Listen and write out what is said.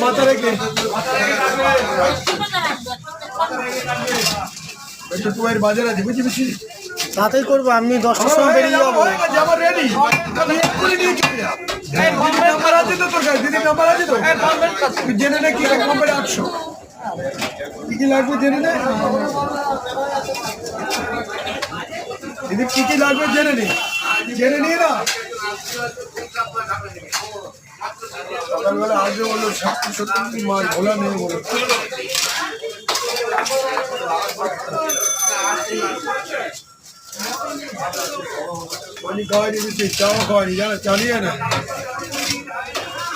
মাথা রেখে একটু তোমার বাজার আছে বুঝি বেশি তাতেই করবো। আমি 10টার সময় বেরিয়ে যাবো। আমার রেডি নাম্বার আছে তো তোর কাছে? দিদির নাম্বার আছে তো? জেনে নে কি লাগবে। 800 কি লাগবে জেনে নে দিদি, কি লাগবে জেনে নিয়ে না সকালবেলা আসবে বললো 70 মাল ভোলা নেই বলো। খাওয়াই দিচ্ছি, চাও খাওয়ানি জানা চালিয়ে না।